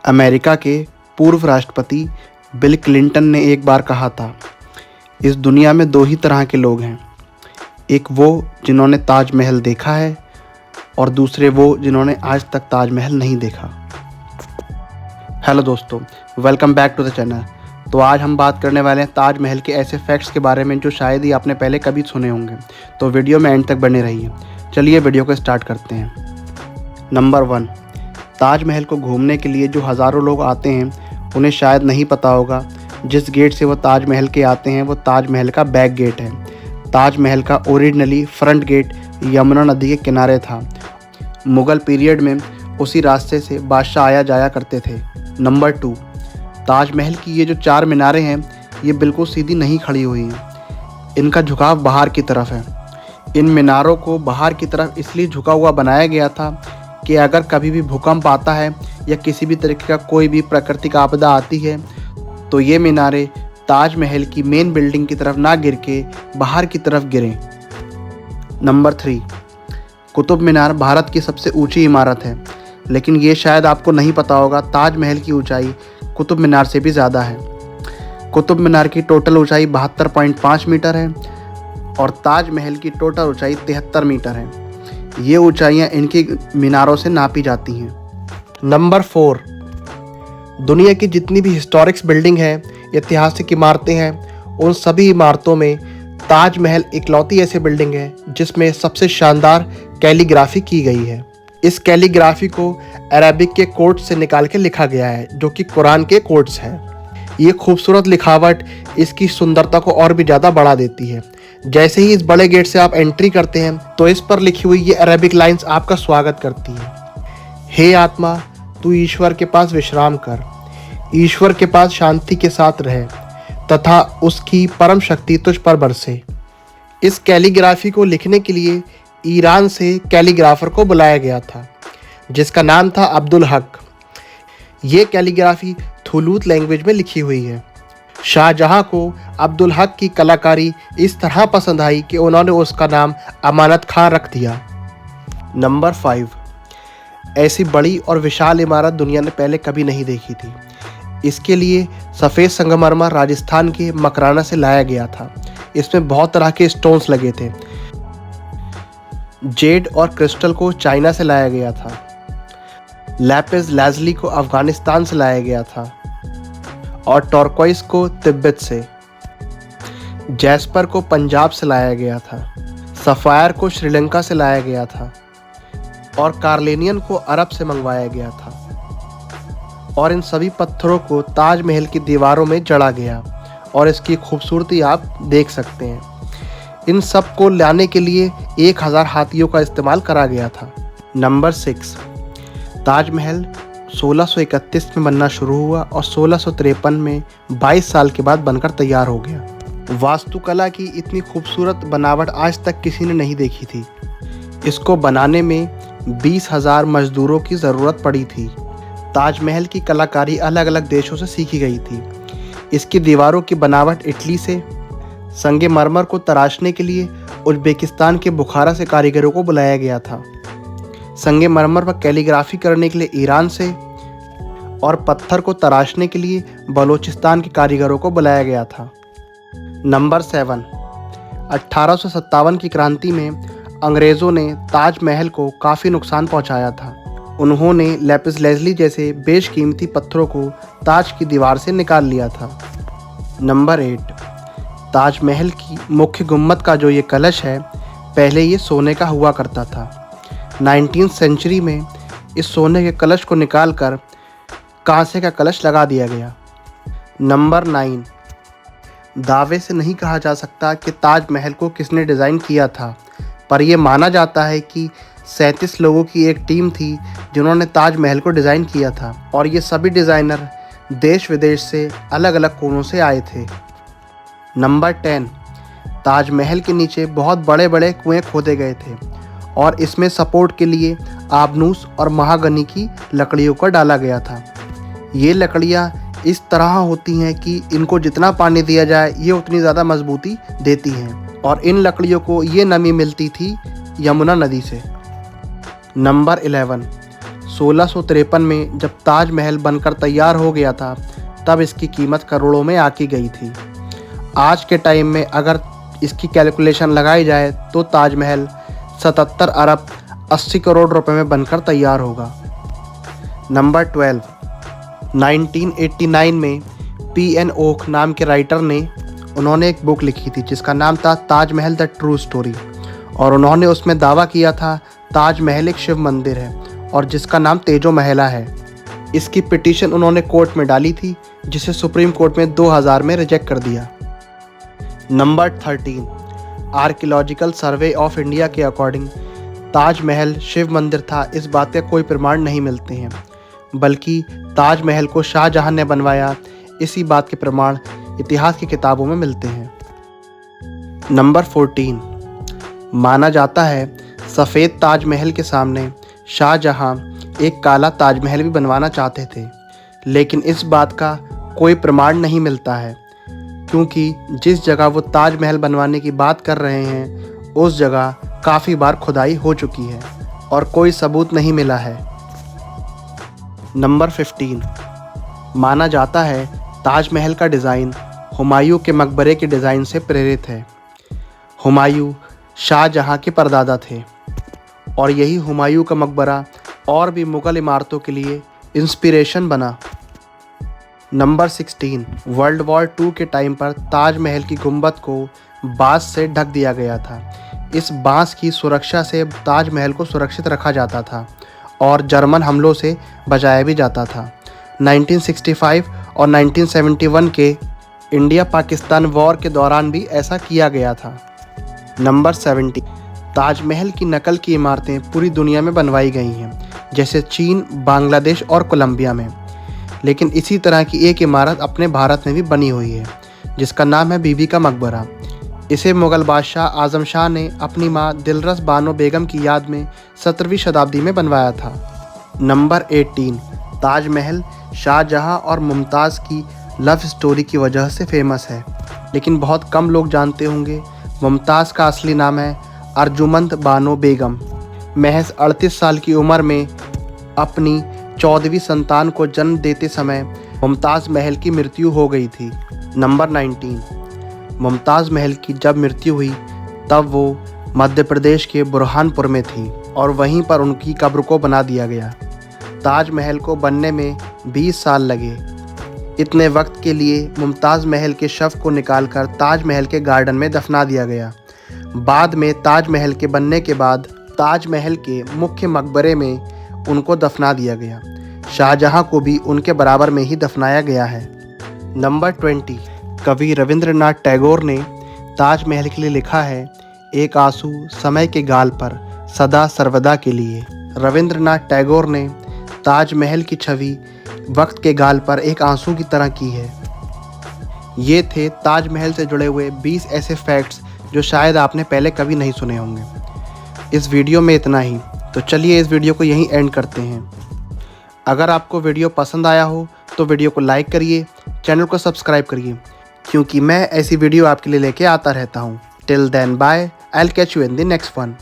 America के पूर्व राष्ट्रपति बिल क्लिंटन ने एक बार कहा था, इस दुनिया में दो ही तरह के लोग हैं, एक वो जिन्होंने ताजमहल देखा है और दूसरे वो जिन्होंने आज तक ताजमहल नहीं देखा। हेलो दोस्तों, welcome back to the channel. तो आज हम बात करने वाले हैं ताजमहल के ऐसे फैक्ट्स के बारे में जो शायद ही आपने पहले कभी सुने होंगे। तो वीडियो में एंड तक बने रहिए। चलिए वीडियो को स्टार्ट करते हैं। नंबर 1, ताजमहल को घूमने के लिए जो हज़ारों लोग आते हैं उन्हें शायद नहीं पता होगा जिस गेट से वो ताजमहल के आते हैं वो ताजमहल का बैक गेट है। ताजमहल का ओरिजिनली फ्रंट गेट यमुना नदी के किनारे था। मुग़ल पीरियड में उसी रास्ते से बादशाह आया जाया करते थे। नंबर 2, ताजमहल की ये जो 4 मीनारें हैं ये बिल्कुल सीधी नहीं खड़ी हुई हैं, इनका झुकाव बाहर की तरफ है। इन मीनारों को बाहर की तरफ इसलिए झुका हुआ बनाया गया था कि अगर कभी भी भूकंप आता है या किसी भी तरीके का कोई भी प्राकृतिक आपदा आती है तो ये मीनारें ताजमहल की मेन बिल्डिंग की तरफ ना गिर के बाहर की तरफ गिरें। नंबर 3, कुतुब मीनार भारत की सबसे ऊंची इमारत है, लेकिन ये शायद आपको नहीं पता होगा ताजमहल की ऊंचाई कुतुब मीनार से भी ज़्यादा है। कुतुब मीनार की टोटल ऊंचाई 72.5 मीटर है और ताजमहल की टोटल ऊंचाई 73 मीटर है। ये ऊंचाइयाँ इनकी मीनारों से नापी जाती हैं। नंबर 4, दुनिया की जितनी भी हिस्टोरिक्स बिल्डिंग है, ऐतिहासिक इमारतें हैं, उन सभी इमारतों में ताजमहल इकलौती ऐसी बिल्डिंग है जिसमें सबसे शानदार कैलीग्राफी की गई है। इस कैलीग्राफी को अरबिक के कोड्स से निकाल के लिखा गया है जो कि कुरान के कोड्स हैं। ये खूबसूरत लिखावट इसकी सुंदरता को और भी ज़्यादा बढ़ा देती है। जैसे ही इस बड़े गेट से आप एंट्री करते हैं तो इस पर लिखी हुई ये अरबिक लाइंस आपका स्वागत करती है। हे आत्मा, तू ईश्वर के पास विश्राम कर, ईश्वर के पास शांति के साथ रहे तथा उसकी परम शक्ति तुझ पर बरसे। इस कैलीग्राफी को लिखने के लिए ईरान से कैलीग्राफर को बुलाया गया था जिसका नाम था अब्दुल हक। ये कैलीग्राफी थुलूत लैंग्वेज में लिखी हुई है। शाहजहां को अब्दुल हक की कलाकारी इस तरह पसंद आई कि उन्होंने उसका नाम अमानत खां रख दिया। नंबर 5, ऐसी बड़ी और विशाल इमारत दुनिया ने पहले कभी नहीं देखी थी। इसके लिए सफ़ेद संगमरमर राजस्थान के मकराना से लाया गया था। इसमें बहुत तरह के स्टोन्स लगे थे। जेड और क्रिस्टल को चाइना से लाया गया था। लैपिस लाजुली को अफगानिस्तान से लाया गया था और टर्कोइस को तिब्बत से। जैस्पर को पंजाब से लाया गया था। सफ़ायर को श्रीलंका से लाया गया था और कार्लेनियन को अरब से मंगवाया गया था। और इन सभी पत्थरों को ताजमहल की दीवारों में जड़ा गया और इसकी खूबसूरती आप देख सकते हैं। इन सब को लाने के लिए 1000 हाथियों का इस्तेमाल करा गया था। नंबर 6, ताजमहल 1631 में बनना शुरू हुआ और 1653 में 22 साल के बाद बनकर तैयार हो गया। वास्तुकला की इतनी खूबसूरत बनावट आज तक किसी ने नहीं देखी थी। इसको बनाने में 20,000 मजदूरों की ज़रूरत पड़ी थी। ताजमहल की कलाकारी अलग अलग देशों से सीखी गई थी। इसकी दीवारों की बनावट इटली से, संगमरमर को तराशने के लिए उज़्बेकिस्तान के बुखारा से कारीगरों को बुलाया गया था। संगमरमर पर कैलीग्राफी करने के लिए ईरान से और पत्थर को तराशने के लिए बलूचिस्तान के कारीगरों को बुलाया गया था। नंबर 7, 1857 की क्रांति में अंग्रेज़ों ने ताजमहल को काफ़ी नुकसान पहुंचाया था। उन्होंने लैपिस लाजुली जैसे बेशकीमती पत्थरों को ताज की दीवार से निकाल लिया था। नंबर 8, ताजमहल की मुख्य गुम्बद का जो ये कलश है पहले ये सोने का हुआ करता था। 19वीं सेंचुरी में इस सोने के कलश को निकालकर कांसे का कलश लगा दिया गया। नंबर 9, दावे से नहीं कहा जा सकता कि ताजमहल को किसने डिज़ाइन किया था, पर यह माना जाता है कि 37 लोगों की एक टीम थी जिन्होंने ताजमहल को डिज़ाइन किया था और ये सभी डिज़ाइनर देश विदेश से अलग अलग कोनों से आए थे। नंबर 10, ताजमहल के नीचे बहुत बड़े बड़े कुएं खोदे गए थे और इसमें सपोर्ट के लिए आबनूस और महागनी की लकड़ियों को डाला गया था। ये लकड़ियाँ इस तरह होती हैं कि इनको जितना पानी दिया जाए ये उतनी ज़्यादा मजबूती देती हैं और इन लकड़ियों को ये नमी मिलती थी यमुना नदी से। नंबर 11, 1653 में जब ताजमहल बनकर तैयार हो गया था तब इसकी कीमत करोड़ों में आकी गई थी। आज के टाइम में अगर इसकी कैलकुलेशन लगाई जाए तो ताजमहल 77 अरब 80 करोड़ रुपए में बनकर तैयार होगा। नंबर 12, 1989 में P.N. ओक नाम के राइटर ने उन्होंने एक बुक लिखी थी जिसका नाम था ताजमहल द ट्रू स्टोरी, और उन्होंने उसमें दावा किया था ताजमहल एक शिव मंदिर है और जिसका नाम तेजो महला है। इसकी पिटीशन उन्होंने कोर्ट में डाली थी जिसे सुप्रीम कोर्ट में 2000 में रिजेक्ट कर दिया। Number 13, archaeological survey of India के अकॉर्डिंग ताजमहल शिव मंदिर था इस बात के कोई प्रमाण नहीं मिलते हैं, बल्कि ताजमहल को शाहजहां ने बनवाया इसी बात के प्रमाण इतिहास की किताबों में मिलते हैं। नंबर 14, माना जाता है सफ़ेद ताजमहल के सामने शाहजहां एक काला ताजमहल भी बनवाना चाहते थे, लेकिन इस बात का कोई प्रमाण नहीं मिलता है क्योंकि जिस जगह वो ताजमहल बनवाने की बात कर रहे हैं उस जगह काफ़ी बार खुदाई हो चुकी है और कोई सबूत नहीं मिला है। नंबर 15, माना जाता है ताजमहल का डिज़ाइन हुमायूं के मकबरे के डिज़ाइन से प्रेरित है। हुमायूं शाहजहां के परदादा थे और यही हुमायूं का मकबरा और भी मुग़ल इमारतों के लिए इंस्पिरेशन बना। नंबर 16, वर्ल्ड वॉर 2 के टाइम पर ताजमहल की गुंबद को बांस से ढक दिया गया था। इस बांस की सुरक्षा से ताजमहल को सुरक्षित रखा जाता था और जर्मन हमलों से बचाया भी जाता था। 1965 और 1971 के इंडिया पाकिस्तान वॉर के दौरान भी ऐसा किया गया था। नंबर 70, ताजमहल की नकल की इमारतें पूरी दुनिया में बनवाई गई हैं, जैसे चीन, बांग्लादेश और कोलंबिया में, लेकिन इसी तरह की एक इमारत अपने भारत में भी बनी हुई है जिसका नाम है बीबी का मकबरा। इसे मुग़ल बादशाह आज़म शाह ने अपनी मां दिलरस बानो बेगम की याद में 17वीं शताब्दी में बनवाया था। नंबर 18, ताजमहल शाहजहां और मुमताज़ की लव स्टोरी की वजह से फेमस है, लेकिन बहुत कम लोग जानते होंगे मुमताज़ का असली नाम है अर्जुमंद बानो बेगम। महज 38 साल की उम्र में अपनी 14वीं संतान को जन्म देते समय मुमताज़ महल की मृत्यु हो गई थी। नंबर 19, मुमताज़ महल की जब मृत्यु हुई तब वो मध्य प्रदेश के बुरहानपुर में थी और वहीं पर उनकी कब्र को बना दिया गया। ताजमहल को बनने में 20 साल लगे। इतने वक्त के लिए मुमताज़ महल के शव को निकालकर ताजमहल के गार्डन में दफना दिया गया। बाद में ताजमहल के बनने के बाद ताजमहल के मुख्य मकबरे में उनको दफना दिया गया। शाहजहां को भी उनके बराबर में ही दफनाया गया है। नंबर 20, कवि रविंद्रनाथ टैगोर ने ताजमहल के लिए लिखा है, एक आंसू समय के गाल पर सदा सर्वदा के लिए। रविंद्रनाथ टैगोर ने ताजमहल की छवि वक्त के गाल पर एक आंसू की तरह की है। ये थे ताजमहल से जुड़े हुए 20 ऐसे फैक्ट्स जो शायद आपने पहले कभी नहीं सुने होंगे। इस वीडियो में इतना ही, तो चलिए इस वीडियो को यहीं एंड करते हैं। अगर आपको वीडियो पसंद आया हो तो वीडियो को लाइक करिए, चैनल को सब्सक्राइब करिए, क्योंकि मैं ऐसी वीडियो आपके लिए लेके आता रहता हूँ। Till then bye, I will catch you in the next one.